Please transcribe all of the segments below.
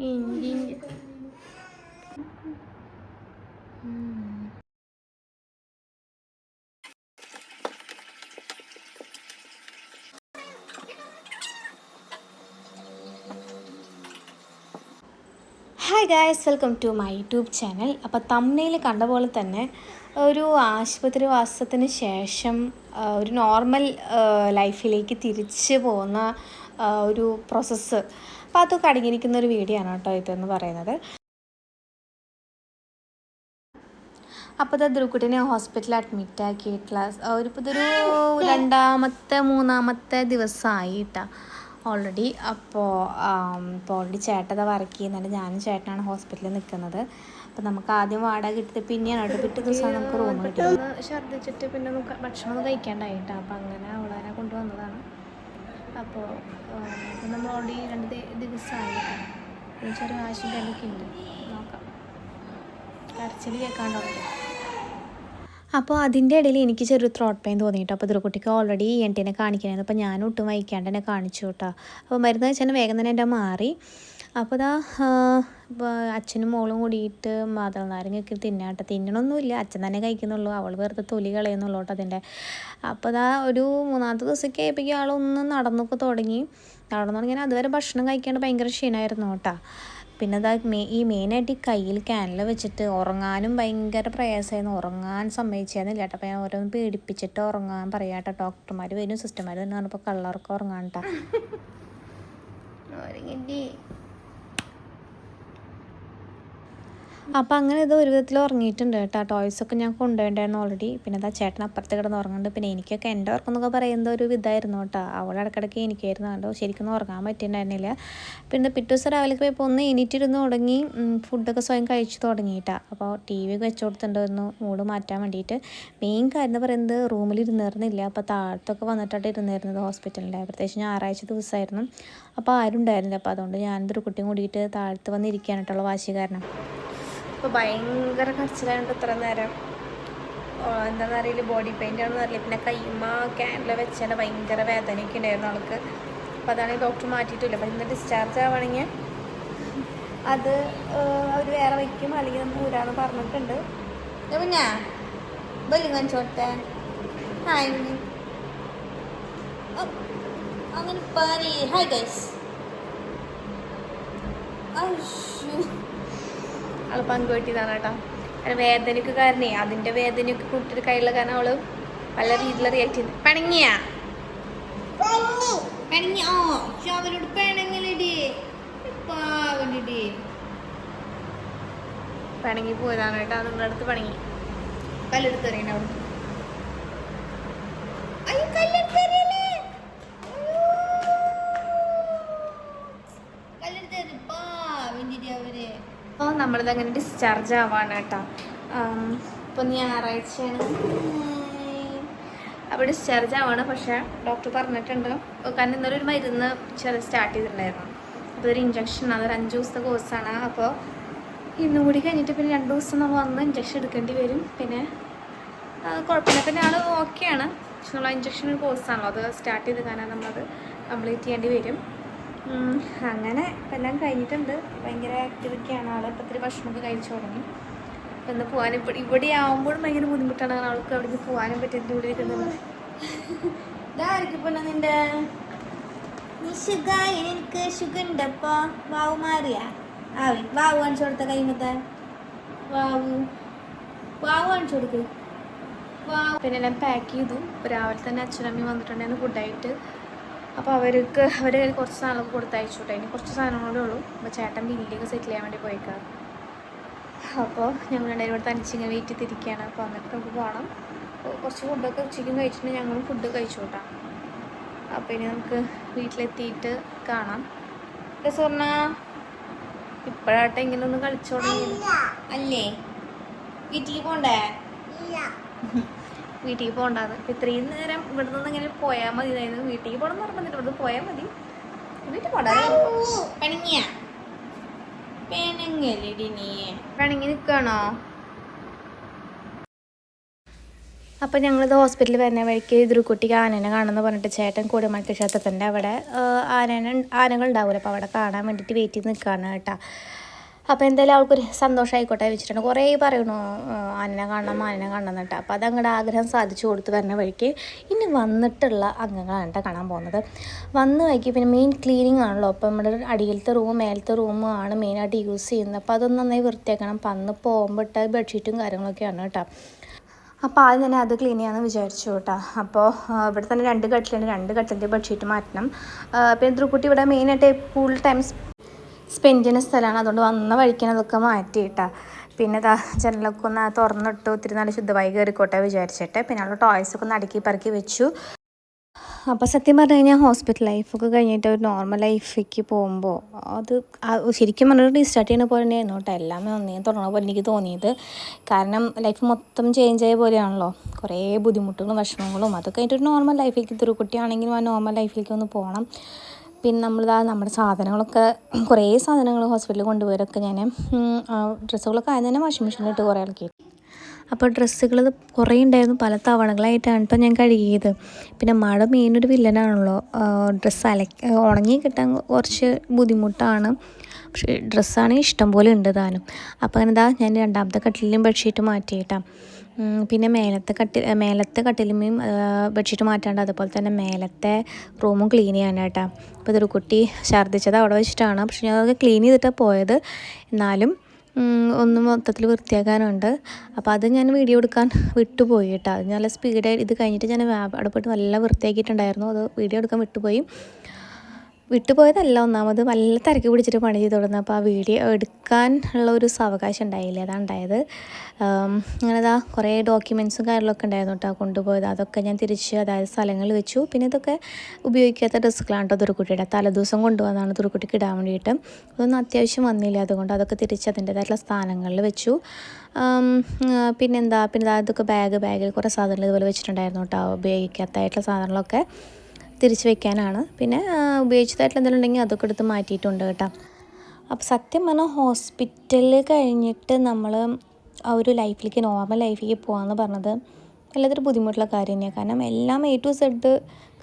ഇഞ്ചി hi guys, welcome to my YouTube channel. അപ്പോൾ thumbnail കണ്ട പോലെ തന്നെ ഒരു ആശുപത്രി വാസത്തിന് ശേഷം ഒരു നോർമൽ ലൈഫിലേക്ക് തിരിച്ച് പോകുന്ന ഒരു പ്രോസസ്സ്, അപ്പോൾ അതൊക്കെ അടങ്ങിയിരിക്കുന്ന ഒരു വീഡിയോ ആണ് കേട്ടോ ഇതെന്ന് പറയുന്നത്. അപ്പോൾ ഇത് ധ്രുക്കുട്ടിനെ ഹോസ്പിറ്റലിൽ അഡ്മിറ്റ് ആക്കിയിട്ടുള്ള ഇതൊരു മൂന്നാമത്തെ ദിവസമായി കേട്ടോ ഓൾറെഡി. അപ്പോൾ ഓൾറെഡി ചേട്ടത വർക്ക് ചെയ്യുന്നുണ്ട്, ഞാനും ചേട്ടനാണ് ഹോസ്പിറ്റലിൽ നിൽക്കുന്നത്. അപ്പോൾ നമുക്ക് ആദ്യം വാടക കിട്ടിയത് പിന്നെയാണ് കേട്ടോ, പിറ്റേ ദിവസം നമുക്ക് റൂം കിട്ടിയത്. ഛർദ്ദിച്ചിട്ട് പിന്നെ ഭക്ഷണമൊന്നും കഴിക്കാണ്ടായിട്ടാണ്, അപ്പോൾ അങ്ങനെ അവളെ കൊണ്ടുവന്നതാണ്. അപ്പോൾ നമ്മൾ ഓൾറെഡി 2 ദിവസമായിട്ടാണ്, ചെറിയ വാശിൻ്റെ ഇടയ്ക്ക് ഉണ്ട്, നോക്കാം. കരച്ചിൽ കേൾക്കാണ്ടാവില്ല. അപ്പോൾ അതിൻ്റെ ഇടയിൽ എനിക്ക് ചെറിയൊരു ത്രോട്ട് പെയിൻ തോന്നിയിട്ടോ. അപ്പോൾ ധ്രുക്കുട്ടിക്ക് ഓൾറെഡി ENT കാണിക്കണമായിരുന്നു. അപ്പോൾ ഞാൻ ഒട്ടും വൈകാണ്ട് തന്നെ കാണിച്ചു കേട്ടോ. അപ്പോൾ മരുന്ന് വെച്ചാൽ വേഗം തന്നെ എൻ്റെ മാറി. അപ്പോൾ അച്ഛനും മോളും കൂടിയിട്ട് മാതളനാരങ്ങയൊക്കെ തിന്നണമൊന്നുമില്ല, അച്ഛൻ തന്നെ കഴിക്കുന്നുള്ളൂ, അവൾ വെറുതെ തൊലി കളയുന്നുള്ളൂ കേട്ടോ അതിൻ്റെ. അപ്പോൾ ഒരു 3-ാമത്തെ ദിവസമൊക്കെ ആയപ്പോഴേക്കും ആളൊന്ന് നടന്നൊക്കെ തുടങ്ങി. അതുവരെ ഭക്ഷണം കഴിക്കാണ്ട് ഭയങ്കര ക്ഷീണമായിരുന്നു കേട്ടോ. പിന്നെ ഈ മെയിനായിട്ട് ഈ കയ്യിൽ ക്യാനിൽ വെച്ചിട്ട് ഉറങ്ങാനും ഭയങ്കര പ്രയാസമായിരുന്നു, ഉറങ്ങാൻ സമ്മതിച്ചായിരുന്നില്ല കേട്ടോ. അപ്പോൾ ഞാൻ ഓരോന്ന് പേടിപ്പിച്ചിട്ട് ഉറങ്ങാൻ പറയാം കേട്ടോ. ഡോക്ടർമാർ വരും, സിസ്റ്റർമാർ തന്നെ പറഞ്ഞപ്പോൾ കള്ളർക്ക് ഉറങ്ങാൻ കേട്ടോ. അപ്പോൾ അങ്ങനെ ഇത് ഒരു വിധത്തിൽ ഉറങ്ങിയിട്ടുണ്ട് കേട്ടോ. ടോയ്സൊക്കെ ഞാൻ കൊണ്ടുപോയിട്ടുണ്ടായിരുന്നു ഓൾറെഡി. പിന്നെ ചേട്ടൻ അപ്പുറത്ത് കിടന്ന് ഉറങ്ങുന്നുണ്ട്. പിന്നെ എനിക്കൊക്കെ എൻ്റെ ഉറക്കമെന്നൊക്കെ പറയുന്നത് ഒരു ഇതായിരുന്നു കേട്ടോ. അവൾ ഇടയ്ക്കിടയ്ക്ക് എനിക്കായിരുന്നു കണ്ടോ, ശരിക്കും ഉറങ്ങാൻ പറ്റിയിട്ടുണ്ടായിരുന്നില്ല. പിന്നെ പിറ്റേ ദിവസം രാവിലെ പോയപ്പോൾ ഒന്ന് എണീറ്റിരുന്ന് തുടങ്ങി, ഫുഡൊക്കെ സ്വയം കഴിച്ച് തുടങ്ങിയിട്ടാണ്. അപ്പോൾ TV വെച്ച് കൊടുത്തിട്ടുണ്ടായിരുന്നു മൂഡ് മാറ്റാൻ വേണ്ടിയിട്ട്. മെയിൻ കാര്യം എന്ന് പറയുന്നത് റൂമിൽ ഇരുന്നിരുന്നില്ല, അപ്പോൾ താഴത്തൊക്കെ വന്നിട്ടാണ് ഇരുന്നിരുന്നത് ഹോസ്പിറ്റലിൻ്റെ. പ്രത്യേകിച്ച് ഞായറാഴ്ച ദിവസമായിരുന്നു, അപ്പോൾ ആരും ഉണ്ടായിരുന്നില്ല. അപ്പോൾ അതുകൊണ്ട് ഞാൻ ഒരു കുട്ടിയും കൂടിയിട്ട് താഴത്ത് വന്നിരിക്കാനായിട്ടുള്ള വാശി കാരണം. അപ്പോൾ ഭയങ്കര കരച്ചിലായിട്ട് ഇത്ര നേരം. എന്താണെന്ന് അറിയില്ല, ബോഡി പെയിൻ്റ് ആണെന്ന് അറിയില്ല. പിന്നെ കയ്യുമ്മ ക്യാനിൽ വെച്ചാൽ ഭയങ്കര വേദനയൊക്കെ ഉണ്ടായിരുന്നു ആൾക്ക്. അപ്പോൾ അതാണെങ്കിൽ ഡോക്ടർ മാറ്റിയിട്ടില്ല. അപ്പോൾ ഇന്ന് ഡിസ്ചാർജ് ആവുകയാണെങ്കിൽ അത് അവർ വേറെ വയ്ക്കും, അല്ലെങ്കിൽ നമ്മൾ ഊരാന്ന് പറഞ്ഞിട്ടുണ്ട്. പിന്നെ ബലി കാണിച്ചോട്ടെ അങ്ങനെ ഹായ് ഗൈസ്. അവൾ പങ്കുവെട്ടിയതാണ് കേട്ടോ. അതിന് വേദനയ്ക്ക് കാരണേ, അതിൻ്റെ വേദനയൊക്കെ കുട്ടിയുടെ കയ്യിലുള്ള കാരണം അവൾ പല രീതിയിൽ റിയാക്ട് ചെയ്തു. പിണങ്ങിയ അവരോട് പിണങ്ങി പോയതാണ് കേട്ടോ. നിങ്ങളുടെ അടുത്ത് പിണങ്ങി കല്ലെടുത്ത് എറിയണ്ട അവിടെ. അപ്പോൾ നമ്മളിതങ്ങനെ ഡിസ്ചാർജ് ആവാണ് കേട്ടോ. ഇപ്പോൾ ഞായറാഴ്ചയാണ്, അപ്പോൾ ഡിസ്ചാർജ് ആവാണ്. പക്ഷേ ഡോക്ടർ പറഞ്ഞിട്ടുണ്ട്, കാരണം ഇന്നലെ ഒരു മരുന്ന് സ്റ്റാർട്ട് ചെയ്തിട്ടുണ്ടായിരുന്നു. അപ്പോൾ ഒരു ഇഞ്ചക്ഷൻ, അതൊരു 5 ദിവസത്തെ കോഴ്സാണ്. അപ്പോൾ ഇന്നും കൂടി കഴിഞ്ഞിട്ട് പിന്നെ 2 ദിവസം നമ്മൾ വന്ന് ഇഞ്ചക്ഷൻ എടുക്കേണ്ടി വരും. പിന്നെ കുഴപ്പമില്ല, പിന്നെ ആൾ ഓക്കെയാണ്. പക്ഷെ നമ്മൾ ഇഞ്ചക്ഷൻ ഒരു കോഴ്സാണല്ലോ, അത് സ്റ്റാർട്ട് ചെയ്ത് കാരണം നമ്മളത് കംപ്ലീറ്റ് ചെയ്യേണ്ടി വരും. അങ്ങനെ എല്ലാം കഴിഞ്ഞിട്ടുണ്ട്. ഭയങ്കര ആക്ടിവിറ്റിയാണ് ആൾ. ഇപ്പോൾ ഇത്തിരി ഭക്ഷണമൊക്കെ കഴിച്ചു തുടങ്ങി. എന്ന് പോകാൻ ഇവിടെ ആവുമ്പോഴും ഭയങ്കര ബുദ്ധിമുട്ടാണ് ആൾക്ക് അവിടെ നിന്ന് പോകാനും പറ്റിയിട്ട് ഇവിടെ ഇരിക്കുന്നത്. ഇതായിരിക്കും പിന്നെ നിൻ്റെ എനിക്ക് സുഖമുണ്ടപ്പോൾ വാവു മാറിയ വാവു കാണിച്ചു കൊടുത്ത കൈമത്തെ വാവു കാണിച്ചു കൊടുക്ക് വാവു. പിന്നെ എല്ലാം പാക്ക് ചെയ്തു. രാവിലെ തന്നെ അച്ഛനമ്മയും വന്നിട്ടുണ്ടായിരുന്നു ഫുഡായിട്ട്. അപ്പോൾ അവർ കുറച്ച് സാധനങ്ങളൊക്കെ കൊടുത്തയച്ചോട്ടെ. ഇനി കുറച്ച് സാധനങ്ങളേ ഉള്ളൂ. അപ്പോൾ ചേട്ടൻ ബില്ലൊക്കെ സെറ്റിൽ ചെയ്യാൻ വേണ്ടി പോയേക്കാം. അപ്പോൾ ഞങ്ങൾ രണ്ടുപേരും ഇവിടെ തനിച്ചിങ്ങനെ വെയിറ്റ് ചെയ്തിരിക്കുകയാണ്. അപ്പോൾ എന്നിട്ട് നമുക്ക് പോകണം. കുറച്ച് ഫുഡൊക്കെ ഉച്ചയ്ക്കും കഴിച്ചിട്ടുണ്ടെങ്കിൽ ഞങ്ങളും ഫുഡ് കഴിച്ചു കൂട്ടാം. അപ്പോൾ ഇനി നമുക്ക് വീട്ടിലെത്തിയിട്ട് കാണാം. സ്വർണ്ണ ഇപ്പോഴാട്ടെ ഇങ്ങനെ ഒന്ന് കളിച്ചോടങ്ങി അല്ലേ? വീട്ടിൽ പോകണ്ടേ? വീട്ടിൽ പോകണ്ടാന്ന്. ഇത്രയും നേരം ഇവിടെ നിന്ന് ഇങ്ങനെ പോയാൽ മതി. അതായത് വീട്ടിൽ പോകണം എന്ന് പറഞ്ഞിട്ട് ഇവിടുന്ന് പോയാൽ മതി. വീട്ടിൽ പോകണ്ട. പിണങ്ങിയ പിണങ്ങല്ലേടി നീ? പിണങ്ങി നിൽക്കണോ? അപ്പോൾ ഞങ്ങളിത് ഹോസ്പിറ്റലിൽ വരുന്ന വഴിക്ക് കുട്ടിക്ക് ആനേനെ കാണുമെന്ന് പറഞ്ഞിട്ട് ചേട്ടൻ കൂടമൽക്ക് ക്ഷേത്രത്തിൻ്റെ അവിടെ ആനകൾ ഉണ്ടാവില്ല, അപ്പോൾ അവിടെ കാണാൻ വേണ്ടിയിട്ട് വെയിറ്റ് ചെയ്ത് നിൽക്കുകയാണ് കേട്ടോ. അപ്പോൾ എന്തായാലും അവൾക്കൊരു സന്തോഷമായിക്കോട്ടെ വെച്ചിട്ടുണ്ട്. കുറേ പറയണു ആനനെ കാണണം കേട്ടോ. അപ്പോൾ അതങ്ങടെ ആഗ്രഹം സാധിച്ചു കൊടുത്ത് വരുന്ന വഴിക്ക് ഇനി വന്നിട്ടുള്ള അംഗങ്ങളാണ് കേട്ടോ കാണാൻ പോകുന്നത്. വന്ന് വഴിക്ക് പിന്നെ മെയിൻ ക്ലീനിങ് ആണല്ലോ. അപ്പോൾ നമ്മുടെ അടിയിലത്തെ റൂമും മേലത്തെ റൂമും ആണ് മെയിനായിട്ട് യൂസ് ചെയ്യുന്നത്. അപ്പോൾ അതൊന്ന് നന്നായി വൃത്തിയാക്കണം. അന്ന് പോകുമ്പോൾ ഇട്ട ബെഡ്ഷീറ്റും കാര്യങ്ങളൊക്കെയാണ് കേട്ടോ. അപ്പോൾ ആദ്യം തന്നെ അത് ക്ലീൻ ചെയ്യാമെന്ന് വിചാരിച്ചു കേട്ടോ. അപ്പോൾ ഇവിടെ തന്നെ 2 കട്ടിലുണ്ട്, 2 കട്ടിലിൻ്റെ ബെഡ്ഷീറ്റ് മാറ്റണം. പിന്നെ ധ്രുക്കുട്ടി ഇവിടെ മെയിനായിട്ട് ഫുൾ ടൈം സ്പെൻഡ് ചെയ്യുന്ന സ്ഥലമാണ്. അതുകൊണ്ട് വന്ന വഴിക്കാൻ അതൊക്കെ മാറ്റിയിട്ടാ. പിന്നെ ജനലൊക്കെ ഒന്ന് തുറന്നിട്ട് ഒത്തിരി നല്ല ശുദ്ധമായി കയറിക്കോട്ടെ വിചാരിച്ചിട്ട് പിന്നെ അവളുടെ ടോയ്സൊക്കെ ഒന്ന് അടുക്കി പറക്കി വെച്ചു. അപ്പോൾ സത്യം പറഞ്ഞു കഴിഞ്ഞാൽ ഹോസ്പിറ്റൽ ലൈഫൊക്കെ കഴിഞ്ഞിട്ട് ഒരു നോർമൽ ലൈഫിലേക്ക് പോകുമ്പോൾ അത് ശരിക്കും പറഞ്ഞൊരു റീസ്റ്റാർട്ട് ചെയ്യുന്ന പോലെ തന്നെയായിരുന്നു കേട്ടോ. എല്ലാമേ ഒന്നേ തുടങ്ങുന്ന പോലെ എനിക്ക് തോന്നിയത്. കാരണം ലൈഫ് മൊത്തം ചേഞ്ച് ആയ പോലെയാണല്ലോ. കുറേ ബുദ്ധിമുട്ടുകളും വിഷമങ്ങളും അതൊക്കെ കഴിഞ്ഞിട്ടൊരു നോർമൽ ലൈഫിലേക്ക് കുട്ടിയാണെങ്കിലും ആ നോർമൽ ലൈഫിലേക്ക് ഒന്ന് പോകണം. പിന്നെ നമ്മുടെ സാധനങ്ങളൊക്കെ കുറേ സാധനങ്ങൾ ഹോസ്പിറ്റലിൽ കൊണ്ടുപോയതൊക്കെ ഞാൻ ഡ്രസ്സുകളൊക്കെ ആദ്യം തന്നെ വാഷിംഗ് മെഷീനിലിട്ട് കുറേ ഇളക്കി. അപ്പോൾ ഡ്രസ്സുകൾ കുറേ ഉണ്ടായിരുന്നു, പല തവണകളായിട്ടാണ് കേട്ടോ ഞാൻ കഴുകിയത്. പിന്നെ മഴ മെയിനൊരു വില്ലനാണല്ലോ. ഡ്രസ്സ് ഉണങ്ങി കിട്ടാൻ കുറച്ച് ബുദ്ധിമുട്ടാണ്. പക്ഷേ ഡ്രസ്സാണെങ്കിൽ ഇഷ്ടം പോലെ ഉണ്ട് താനും. അപ്പോൾ അങ്ങനെ ഞാൻ 2ാമത്തെ കട്ടിലും ബെഡ്ഷീറ്റ് മാറ്റിയിട്ടാണ്. പിന്നെ മേലത്തെ കട്ടിലുമേയും ബെഡ്ഷീറ്റ് മാറ്റാണ്ട്, അതുപോലെ തന്നെ മേലത്തെ റൂമും ക്ലീൻ ചെയ്യാനായിട്ടാണ്. അപ്പോൾ ഇതൊരു കുട്ടി ഛർദ്ദിച്ചത് അവിടെ വെച്ചിട്ടാണ്. പക്ഷെ ഞാൻ അതൊക്കെ ക്ലീൻ ചെയ്തിട്ടാണ് പോയത്. എന്നാലും ഒന്ന് മൊത്തത്തിൽ വൃത്തിയാക്കാനുണ്ട്. അപ്പോൾ അത് ഞാൻ വീഡിയോ എടുക്കാൻ വിട്ടുപോയി കേട്ടോ. അത് നല്ല സ്പീഡായി ഇത് കഴിഞ്ഞിട്ട് ഞാൻ അവിടെ പോയിട്ട് നല്ല വൃത്തിയാക്കിയിട്ടുണ്ടായിരുന്നു. അത് വീഡിയോ എടുക്കാൻ വിട്ടുപോയതല്ല, ഒന്നാമത് നല്ല തിരക്ക് പിടിച്ചിട്ട് പണി ചെയ്ത് തുടങ്ങുന്നത്. അപ്പോൾ ആ വീഡിയോ എടുക്കാൻ ഉള്ള ഒരു സാവകാശം ഉണ്ടായില്ല, അതാണ് ഉണ്ടായത്. അങ്ങനെ കുറേ ഡോക്യുമെൻറ്റ്സും കാര്യങ്ങളൊക്കെ ഉണ്ടായിരുന്നു കേട്ടോ കൊണ്ടുപോയത്. അതൊക്കെ ഞാൻ തിരിച്ച് അതായത് സ്ഥലങ്ങളിൽ വെച്ചു. പിന്നെ ഇതൊക്കെ ഉപയോഗിക്കാത്ത ഡ്രസ്സുകളാണ് കേട്ടോ ദുർക്കുട്ടിയുടെ. തലേദിവസം കൊണ്ടുവന്നതാണ് ദുർക്കുട്ടിക്ക് ഇടാൻ വേണ്ടിയിട്ട്. അതൊന്നും അത്യാവശ്യം വന്നില്ല, അതുകൊണ്ട് അതൊക്കെ തിരിച്ച് അതിൻ്റേതായിട്ടുള്ള സ്ഥാനങ്ങളിൽ വെച്ചു. പിന്നെ ഇതൊക്കെ ബാഗിൽ കുറേ സാധനങ്ങൾ ഇതുപോലെ വെച്ചിട്ടുണ്ടായിരുന്നു കേട്ടോ. ഉപയോഗിക്കാത്തതായിട്ടുള്ള സാധനങ്ങളൊക്കെ തിരിച്ച് വെക്കാനാണ്. പിന്നെ ഉപയോഗിച്ചതായിട്ടുള്ള എന്തെങ്കിലും ഉണ്ടെങ്കിൽ അതൊക്കെ എടുത്ത് മാറ്റിയിട്ടുണ്ട് കേട്ടോ. അപ്പോൾ സത്യം പറഞ്ഞാൽ ഹോസ്പിറ്റലിൽ കഴിഞ്ഞിട്ട് നമ്മൾ ആ ഒരു ലൈഫിലേക്ക് നോർമൽ ലൈഫിലേക്ക് പോകാമെന്ന് പറഞ്ഞത് വല്ലാത്തൊരു ബുദ്ധിമുട്ടുള്ള കാര്യം തന്നെയാണ്. കാരണം എല്ലാം A to Z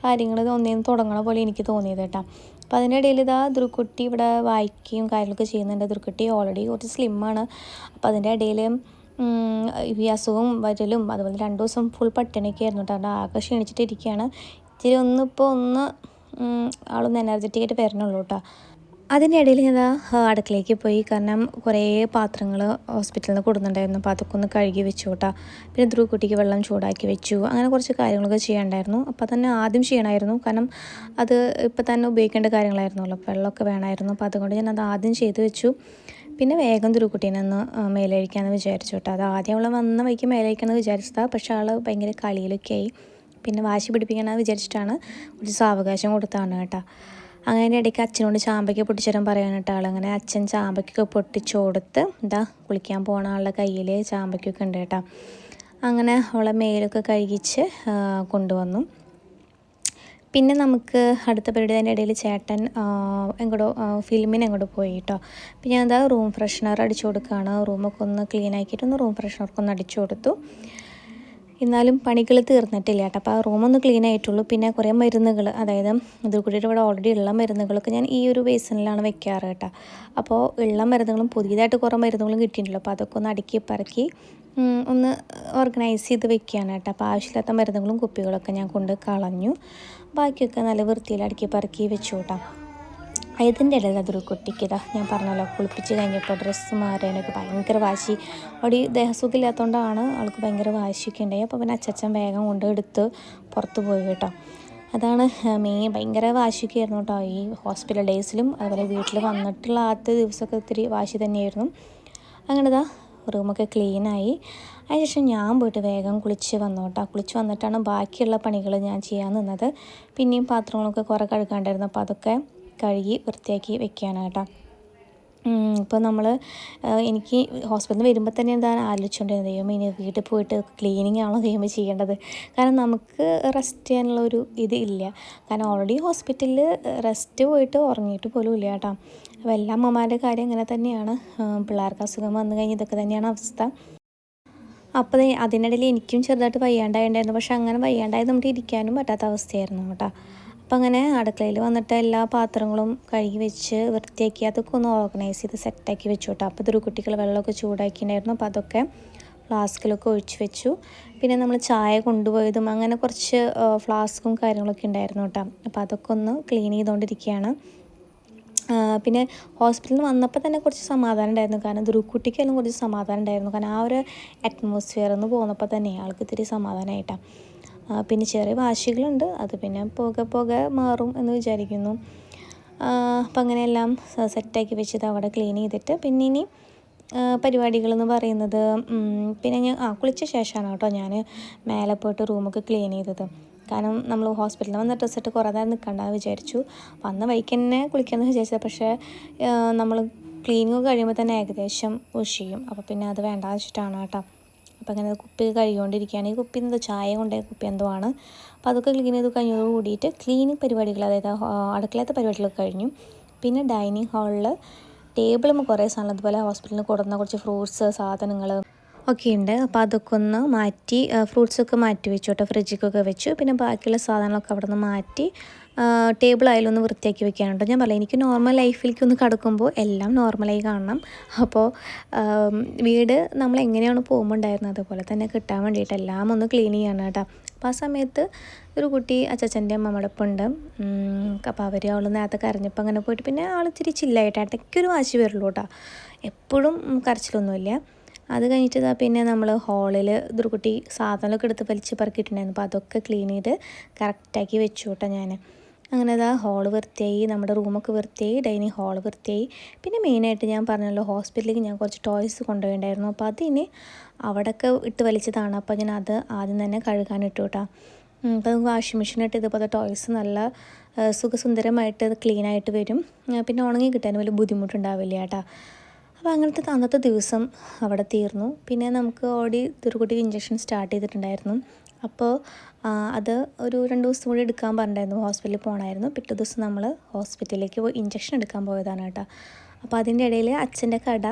കാര്യങ്ങൾ ഒന്നേന്ന് തുടങ്ങണ പോലെ എനിക്ക് തോന്നിയത് കേട്ടോ. അപ്പോൾ അതിൻ്റെ ഇടയിൽ ദുർക്കുട്ടി ഇവിടെ വായിക്കുകയും കാര്യങ്ങളൊക്കെ ചെയ്യുന്നുണ്ട്. ദുർക്കുട്ടി ഓൾറെഡി കുറച്ച് സ്ലിമ്മാണ്. അപ്പോൾ അതിൻ്റെ ഇടയിൽ ഈ അസുഖം വരലും അതുപോലെ 2 ദിവസം ഫുൾ പട്ടിണിയൊക്കെ ആയിരുന്നു കേട്ടോ. ആകെ ക്ഷീണിച്ചിട്ടിരിക്കുകയാണ്. ഇച്ചിരി ഒന്ന് ആളൊന്ന് എനർജറ്റിക് ആയിട്ട് വരണുള്ളൂ കേട്ടോ. അതിൻ്റെ ഇടയിൽ ഞാൻ അടുക്കളയ്ക്ക് പോയി. കാരണം കുറേ പാത്രങ്ങൾ ഹോസ്പിറ്റലിൽ നിന്ന് കൊടുക്കുന്നുണ്ടായിരുന്നു. അപ്പോൾ അതൊക്കെ ഒന്ന് കഴുകി വെച്ചു കേട്ടോ. പിന്നെ ധ്രുക്കുട്ടിക്ക് വെള്ളം ചൂടാക്കി വെച്ചു. അങ്ങനെ കുറച്ച് കാര്യങ്ങളൊക്കെ ചെയ്യാണ്ടായിരുന്നു. അപ്പോൾ തന്നെ ആദ്യം ചെയ്യണമായിരുന്നു, കാരണം അത് ഇപ്പോൾ തന്നെ ഉപയോഗിക്കേണ്ട കാര്യങ്ങളായിരുന്നല്ലോ. വെള്ളമൊക്കെ വേണമായിരുന്നു. അപ്പോൾ അതുകൊണ്ട് ഞാൻ അത് ആദ്യം ചെയ്ത് വെച്ചു. പിന്നെ വേഗം ധ്രുക്കുട്ടീനെ ഒന്ന് മേലഴിക്കാമെന്ന് വിചാരിച്ചു കേട്ടോ. അത് ആദ്യം അവളെ വന്ന വഴിക്ക് മേലഴിക്കാമെന്ന് വിചാരിച്ചതാണ്. പക്ഷേ ആൾ ഭയങ്കര കളിയിലൊക്കെ ആയി. പിന്നെ വാശി പിടിപ്പിക്കണമെന്ന് വിചാരിച്ചിട്ടാണ് കുറച്ച് സാവകാശം കൊടുത്താണ് കേട്ടോ. അങ്ങനെ ഇടയ്ക്ക് അച്ഛനോട് ചാമ്പയ്ക്ക് പൊട്ടിച്ചേരാൻ പറയാനിട്ട് ആളങ്ങനെ അച്ഛൻ ചാമ്പയ്ക്കൊക്കെ പൊട്ടിച്ചു കൊടുത്ത് കുളിക്കാൻ പോണ ആളുടെ കയ്യിൽ ചാമ്പയ്ക്കൊക്കെ ഉണ്ട് കേട്ടോ. അങ്ങനെ അവളെ മേലൊക്കെ കഴുകിച്ച് കൊണ്ടുവന്നു. പിന്നെ നമുക്ക് അടുത്ത പരിപാടി അതിൻ്റെ ഇടയിൽ ചേട്ടൻ ഫിലിമിന് പോയി കേട്ടോ. പിന്നെ ഞാൻ റൂം ഫ്രഷ്നർ അടിച്ചു കൊടുക്കുകയാണ്. റൂമൊക്കെ ഒന്ന് ക്ലീൻ ആക്കിയിട്ടൊന്ന് റൂം ഫ്രഷ്നറൊക്കെ ഒന്ന് അടിച്ചു കൊടുത്തു. എന്നാലും പണികൾ തീർന്നിട്ടില്ല കേട്ടോ. അപ്പോൾ ആ റൂമൊന്ന് ക്ലീൻ ആയിട്ടുള്ളൂ. പിന്നെ കുറേ മരുന്നുകൾ, അതായത് ദുർക്കുട്ടിയുടെ ഇവിടെ ഓൾറെഡി ഉള്ള മരുന്നുകളൊക്കെ ഞാൻ ഈ ഒരു ബേസിനിലാണ് വെക്കാറ് കേട്ടോ. അപ്പോൾ ഉള്ള മരുന്നുകളും പുതിയതായിട്ട് കുറേ മരുന്നുകളും കിട്ടിയിട്ടുണ്ടല്ലോ. അപ്പോൾ അതൊക്കെ ഒന്ന് അടുക്കി പറക്കി ഒന്ന് ഓർഗനൈസ് ചെയ്ത് വെക്കുകയാണ് കേട്ടോ. അപ്പോൾ ആവശ്യമില്ലാത്ത മരുന്നുകളും കുപ്പികളൊക്കെ ഞാൻ കൊണ്ട് കളഞ്ഞു. ബാക്കിയൊക്കെ നല്ല വൃത്തിയിൽ അടുക്കി പറക്കി വെച്ചു കേട്ടോ. ഇതിൻ്റെ ഇടയിൽ അതൊരു കുട്ടിക്ക് ഞാൻ പറഞ്ഞല്ലോ, കുളിപ്പിച്ച് കഴിഞ്ഞപ്പോൾ ഡ്രസ്സ് മാറാനൊക്കെ ഭയങ്കര വാശി. അവിടെ ദേഹസുഖമില്ലാത്തതുകൊണ്ടാണ് ആൾക്ക് ഭയങ്കര വാശിയൊക്കെ ഉണ്ടായി. അപ്പോൾ പിന്നെ അച്ഛൻ വേഗം കൊണ്ടെടുത്ത് പുറത്ത് പോയി കേട്ടോ. അതാണ് ഭയങ്കര വാശിയൊക്കെ ആയിരുന്നു കേട്ടോ ഈ ഹോസ്പിറ്റൽ ഡേയ്സിലും. അതുപോലെ വീട്ടിൽ വന്നിട്ടുള്ള ആദ്യത്തെ ദിവസമൊക്കെ ഒത്തിരി വാശി തന്നെയായിരുന്നു. അങ്ങനെ റൂമൊക്കെ ക്ലീനായി. അതിനുശേഷം ഞാൻ പോയിട്ട് വേഗം കുളിച്ച് വന്നു കേട്ടോ. കുളിച്ച് വന്നിട്ടാണ് ബാക്കിയുള്ള പണികൾ ഞാൻ ചെയ്യാൻ നിന്നത്. പിന്നെയും പാത്രങ്ങളൊക്കെ കുറേ കഴുകാണ്ടായിരുന്നു. അപ്പോൾ അതൊക്കെ കഴുകി വൃത്തിയാക്കി വെക്കുകയാണ് കേട്ടോ. ഇപ്പോൾ എനിക്ക് ഹോസ്പിറ്റലിൽ വരുമ്പോൾ തന്നെ ആലോചിച്ചുകൊണ്ടിരുന്നത്, ദൈവമേ ഇനി വീട്ടിൽ പോയിട്ട് ക്ലീനിങ് ആണോ ദൈവമേ ചെയ്യേണ്ടത്. കാരണം നമുക്ക് റെസ്റ്റ് ചെയ്യാനുള്ളൊരു ഇല്ല. കാരണം ഓൾറെഡി ഹോസ്പിറ്റലിൽ റെസ്റ്റ് പോയിട്ട് ഉറങ്ങിയിട്ട് പോലും ഇല്ല കേട്ടോ. അപ്പോൾ എല്ലാ അമ്മമാരുടെ കാര്യം അങ്ങനെ തന്നെയാണ്. പിള്ളേർക്ക് അസുഖം വന്നു കഴിഞ്ഞ് ഇതൊക്കെ തന്നെയാണ് അവസ്ഥ. അപ്പോൾ അതിനിടയിൽ എനിക്കും ചെറുതായിട്ട് വയ്യാണ്ടായിട്ടുണ്ടായിരുന്നു. പക്ഷെ അങ്ങനെ വയ്യാണ്ടായത് നമുക്ക് ഇരിക്കാനും പറ്റാത്ത അവസ്ഥയായിരുന്നു കേട്ടോ. അപ്പോൾ അങ്ങനെ അടുക്കളയിൽ വന്നിട്ട് എല്ലാ പാത്രങ്ങളും കഴുകി വെച്ച് വൃത്തിയാക്കി അതൊക്കെ ഒന്ന് ഓർഗനൈസ് ചെയ്ത് സെറ്റാക്കി വെച്ചു കേട്ടോ. അപ്പോൾ ഇതൊരു കുട്ടികൾ വെള്ളമൊക്കെ ചൂടാക്കിയിട്ടുണ്ടായിരുന്നു. അപ്പോൾ അതൊക്കെ ഫ്ലാസ്കിലൊക്കെ ഒഴിച്ച് വെച്ചു. പിന്നെ നമ്മൾ ചായ കൊണ്ടുപോയതും അങ്ങനെ കുറച്ച് ഫ്ലാസ്കും കാര്യങ്ങളൊക്കെ ഉണ്ടായിരുന്നു കേട്ടോ. അപ്പോൾ അതൊക്കെ ഒന്ന് ക്ലീൻ ചെയ്തുകൊണ്ടിരിക്കുകയാണ്. പിന്നെ ഹോസ്പിറ്റലിൽ നിന്ന് വന്നപ്പോൾ തന്നെ കുറച്ച് സമാധാനം ഉണ്ടായിരുന്നു. കാരണം ദുരുക്കുട്ടിക്കെല്ലാം കുറച്ച് സമാധാനം ഉണ്ടായിരുന്നു. കാരണം ആ ഒരു അറ്റ്മോസ്ഫിയറിൽ നിന്ന് പോന്നപ്പോൾ തന്നെ ആൾക്ക് ഇത്തിരി സമാധാനമായിട്ടാണ്. പിന്നെ ചെറിയ വാശികളുണ്ട്, അത് പിന്നെ പോകെ മാറും എന്ന് വിചാരിക്കുന്നു. അപ്പം അങ്ങനെയെല്ലാം സെറ്റാക്കി വെച്ചത് അവിടെ ക്ലീൻ ചെയ്തിട്ട് പിന്നെ ഇനി പരിപാടികളെന്ന് പറയുന്നത് പിന്നെ ഞാൻ കുളിച്ച ശേഷമാണ് കേട്ടോ ഞാൻ മേലെ പോയിട്ട് റൂമൊക്കെ ക്ലീൻ ചെയ്തത്. കാരണം നമ്മൾ ഹോസ്പിറ്റലിൽ വന്ന ഡ്രസ്സിട്ട് കുറേ നേരം നിൽക്കണ്ടെന്ന് വിചാരിച്ചു. വന്ന വൈക്ക് തന്നെ കുളിക്കാമെന്ന് വിചാരിച്ചത്. പക്ഷേ നമ്മൾ ക്ലീനിങ് കഴിയുമ്പോൾ തന്നെ ഏകദേശം ഉഷയും. അപ്പോൾ പിന്നെ അത് വേണ്ട വെച്ചിട്ടാണ് കേട്ടോ. അപ്പോൾ അങ്ങനെ കുപ്പി കഴുകിക്കൊണ്ടിരിക്കുകയാണ്. ഈ കുപ്പി എന്തോ ചായ കൊണ്ടുപോയ കുപ്പി എന്തോ ആണ്. അപ്പോൾ അതൊക്കെ ക്ലീൻ ചെയ്ത് കഴിഞ്ഞോട് കൂടിയിട്ട് ക്ലീനിങ് പരിപാടികൾ, അതായത് അടുക്കളത്തെ പരിപാടികളൊക്കെ കഴിഞ്ഞു. പിന്നെ ഡൈനിങ് ഹാളിൽ ടേബിളും കുറേ സാധനം അതുപോലെ ഹോസ്പിറ്റലിൽ കൊടുക്കുന്ന കുറച്ച് ഫ്രൂട്ട്സ് സാധനങ്ങൾ ഒക്കെ ഉണ്ട്. അപ്പോൾ അതൊക്കെ ഒന്ന് മാറ്റി ഫ്രൂട്ട്സൊക്കെ മാറ്റി വെച്ചു കേട്ടോ, ഫ്രിഡ്ജിക്കൊക്കെ വെച്ചു. പിന്നെ ബാക്കിയുള്ള സാധനങ്ങളൊക്കെ അവിടെ നിന്ന് മാറ്റി ടേബിളായാലും ഒന്ന് വൃത്തിയാക്കി വെക്കാനുണ്ട്. ഞാൻ പറയാം, എനിക്ക് നോർമൽ ലൈഫിലേക്ക് ഒന്ന് കടക്കുമ്പോൾ എല്ലാം നോർമലായി കാണണം. അപ്പോൾ വീട് നമ്മൾ എങ്ങനെയാണ് പോകുമ്പോൾ ഉണ്ടായിരുന്നത് അതുപോലെ തന്നെ കിട്ടാൻ വേണ്ടിയിട്ട് എല്ലാം ഒന്ന് ക്ലീൻ ചെയ്യണം കേട്ടോ. അപ്പോൾ ആ സമയത്ത് ഒരു കുട്ടി അച്ചച്ചൻ്റെ അമ്മമ്മടൊപ്പമുണ്ട്. അപ്പോൾ അവൾ നേരത്തെ കരഞ്ഞപ്പോൾ അങ്ങനെ പോയിട്ട് പിന്നെ ആൾ ഇച്ചിരി ചില്ലായിട്ട് ഇടയ്ക്കൊരു വാശി വരുള്ളൂ കേട്ടോ, എപ്പോഴും കരച്ചിലൊന്നുമില്ല. അത് കഴിഞ്ഞിട്ട് പിന്നെ നമ്മൾ ഹാളിൽ ദുർകുട്ടി സാധനങ്ങളൊക്കെ എടുത്ത് വലിച്ച് പറക്കിയിട്ടുണ്ടായിരുന്നു. അപ്പോൾ അതൊക്കെ ക്ലീൻ ചെയ്ത് കറക്റ്റാക്കി വെച്ചു കേട്ടോ ഞാൻ. അങ്ങനെ ഹാള് വൃത്തിയായി, നമ്മുടെ റൂമൊക്കെ വൃത്തിയായി, ഡൈനിങ് ഹാള് വൃത്തിയായി. പിന്നെ മെയിനായിട്ട് ഞാൻ പറഞ്ഞല്ലോ, ഹോസ്പിറ്റലിലേക്ക് ഞാൻ കുറച്ച് ടോയ്സ് കൊണ്ടുപോയിട്ടുണ്ടായിരുന്നു. അപ്പോൾ അതിന് അവിടെയൊക്കെ ഇട്ട് വലിച്ചതാണ്. അപ്പോൾ ഞാൻ അത് ആദ്യം തന്നെ കഴുകാനിട്ടു കേട്ടോ. അപ്പോൾ വാഷിംഗ് മെഷീനിട്ട് ഇതുപോലെ ടോയ്സ് നല്ല സുഖസുന്ദരമായിട്ട് ക്ലീനായിട്ട് വരും. പിന്നെ ഉണങ്ങി കിട്ടാൻ വലിയ ബുദ്ധിമുട്ടുണ്ടാവില്ല കേട്ടോ. അപ്പോൾ അങ്ങനത്തെ അന്നത്തെ ദിവസം അവിടെ തീർന്നു. പിന്നെ നമുക്ക് ഓടി ദുർകുട്ടിക്ക് ഇഞ്ചക്ഷൻ സ്റ്റാർട്ട് ചെയ്തിട്ടുണ്ടായിരുന്നു. അപ്പോൾ അത് ഒരു 2 ദിവസം കൂടി എടുക്കാൻ പറഞ്ഞിട്ടുണ്ടായിരുന്നു. ഹോസ്പിറ്റലിൽ പോകണമായിരുന്നു. പിറ്റേ ദിവസം നമ്മൾ ഹോസ്പിറ്റലിലേക്ക് പോയി ഇഞ്ചക്ഷൻ എടുക്കാൻ പോയതാണ് കേട്ടോ. അപ്പോൾ അതിൻ്റെ ഇടയിൽ അച്ഛൻ്റെ കട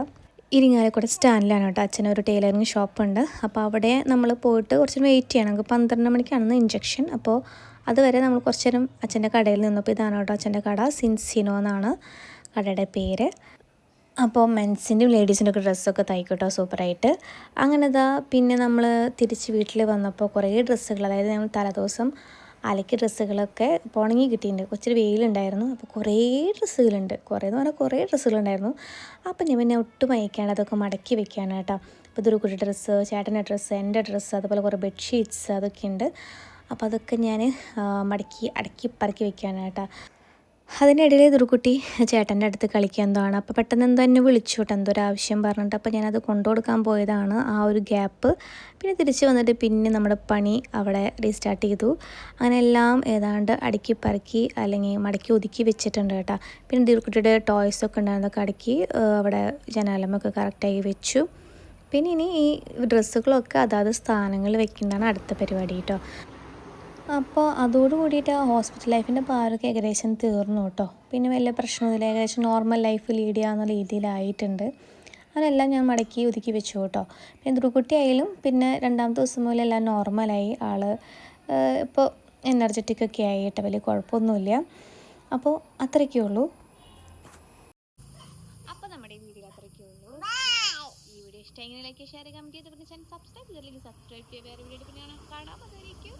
ഇരിങ്ങാലക്കുട സ്റ്റാൻഡിലാണ് കേട്ടോ. അച്ഛനൊരു ടൈലറിങ് ഷോപ്പുണ്ട്. അപ്പോൾ അവിടെ നമ്മൾ പോയിട്ട് കുറച്ച് വെയിറ്റ് ചെയ്യണം. നമുക്ക് 12 മണിക്കാണ് ഇഞ്ചക്ഷൻ. അപ്പോൾ അതുവരെ നമ്മൾ കുറച്ച് നേരം അച്ഛൻ്റെ കടയിൽ നിന്നപ്പോൾ ഇതാണ് കേട്ടോ അച്ഛൻ്റെ കട. സിൻസിനോ എന്നാണ് കടയുടെ പേര്. അപ്പോൾ മെൻസിൻ്റെയും ലേഡീസിൻ്റെ ഒക്കെ ഡ്രസ്സൊക്കെ തയ്ക്കട്ടോ സൂപ്പറായിട്ട്. അങ്ങനെ പിന്നെ നമ്മൾ തിരിച്ച് വീട്ടിൽ വന്നപ്പോൾ കുറേ ഡ്രസ്സുകൾ, അതായത് നമ്മൾ തലേദിവസം അലക്കിയ ഡ്രസ്സുകളൊക്കെ ഉണങ്ങി കിട്ടിയിട്ടുണ്ട്. ഒത്തിരി വെയിലുണ്ടായിരുന്നു. അപ്പോൾ കുറേ ഡ്രസ്സുകളുണ്ട്, കുറേ ഡ്രസ്സുകളുണ്ടായിരുന്നു. അപ്പോൾ ഞാൻ പിന്നെ ഒട്ടും അയക്കാണ്ട് അതൊക്കെ മടക്കി വെക്കുകയാണ് കേട്ടോ. അപ്പോൾ ദുർകുട്ടി ഡ്രസ്സ്, ചേട്ടൻ്റെ ഡ്രസ്സ്, എൻ്റെ ഡ്രസ്സ്, അതുപോലെ കുറേ ബെഡ്ഷീറ്റ്സ് അതൊക്കെ ഉണ്ട്. അപ്പോൾ അതൊക്കെ ഞാൻ മടക്കി അടക്കി പറക്കി വെക്കുകയാണ് കേട്ടോ. അതിനിടയിൽ ദുർകുട്ടി ചേട്ടൻ്റെ അടുത്ത് കളിക്കാൻ എന്താണ്, അപ്പോൾ പെട്ടെന്ന് എന്തോ എന്നെ വിളിച്ചു കേട്ടോ, എന്തോ ഒരു ആവശ്യം പറഞ്ഞിട്ട്. അപ്പോൾ ഞാനത് കൊണ്ടുകൊടുക്കാൻ പോയതാണ് ആ ഒരു ഗ്യാപ്പ്. പിന്നെ തിരിച്ച് വന്നിട്ട് പിന്നെ നമ്മുടെ പണി അവിടെ റീസ്റ്റാർട്ട് ചെയ്തു. അങ്ങനെ എല്ലാം ഏതാണ്ട് അടുക്കി പറക്കി അല്ലെങ്കിൽ മടക്കി ഒതുക്കി വെച്ചിട്ടുണ്ട് കേട്ടോ. പിന്നെ ദുർകുട്ടിയുടെ ടോയ്സൊക്കെ ഉണ്ടായിരുന്നതൊക്കെ അടുക്കി അവിടെ ജനാലമൊക്കെ കറക്റ്റായി വെച്ചു. പിന്നെ ഇനി ഈ ഡ്രസ്സുകളൊക്കെ അതാത് സ്ഥാനങ്ങളിൽ വെക്കുന്നതാണ് അടുത്ത പരിപാടി കേട്ടോ. അപ്പോൾ അതോട് കൂടിയിട്ട് ആ ഹോസ്പിറ്റൽ ലൈഫിൻ്റെ ഭാരമൊക്കെ ഏകദേശം തീർന്നു കേട്ടോ. പിന്നെ വലിയ പ്രശ്നമൊന്നുമില്ല, ഏകദേശം നോർമൽ ലൈഫ് ലീഡ് ചെയ്യാവുന്ന രീതിയിലായിട്ടുണ്ട്. അതെല്ലാം ഞാൻ മടക്കി ഒതുക്കി വെച്ചു കേട്ടോ. പിന്നെ ദുർകുട്ടി ആയാലും പിന്നെ 2ാമത്തെ ദിവസം മുതൽ എല്ലാം നോർമലായി. ആൾ ഇപ്പോൾ എനർജറ്റിക്കൊക്കെ ആയിട്ട് വലിയ കുഴപ്പമൊന്നുമില്ല. അപ്പോൾ അത്രയ്ക്കേ ഉള്ളൂ. അപ്പോൾ നമ്മുടെ ഈ വീഡിയോ അത്രയ്ക്കേ ഉള്ളൂ. ഈ വീഡിയോ ഇഷ്ടമെങ്കിൽ ലൈക്ക്, ഷെയർ, കമൻറ്റ് ചെയ്ത് പിന്നെ ചാനൽ സബ്സ്ക്രൈബ് ചെയ്തില്ലെങ്കിൽ സബ്സ്ക്രൈബ് ചെയ്യുക. വേറെ വീഡിയോ പിന്നെ കാണാൻ പറ്റുമായിരിക്കും.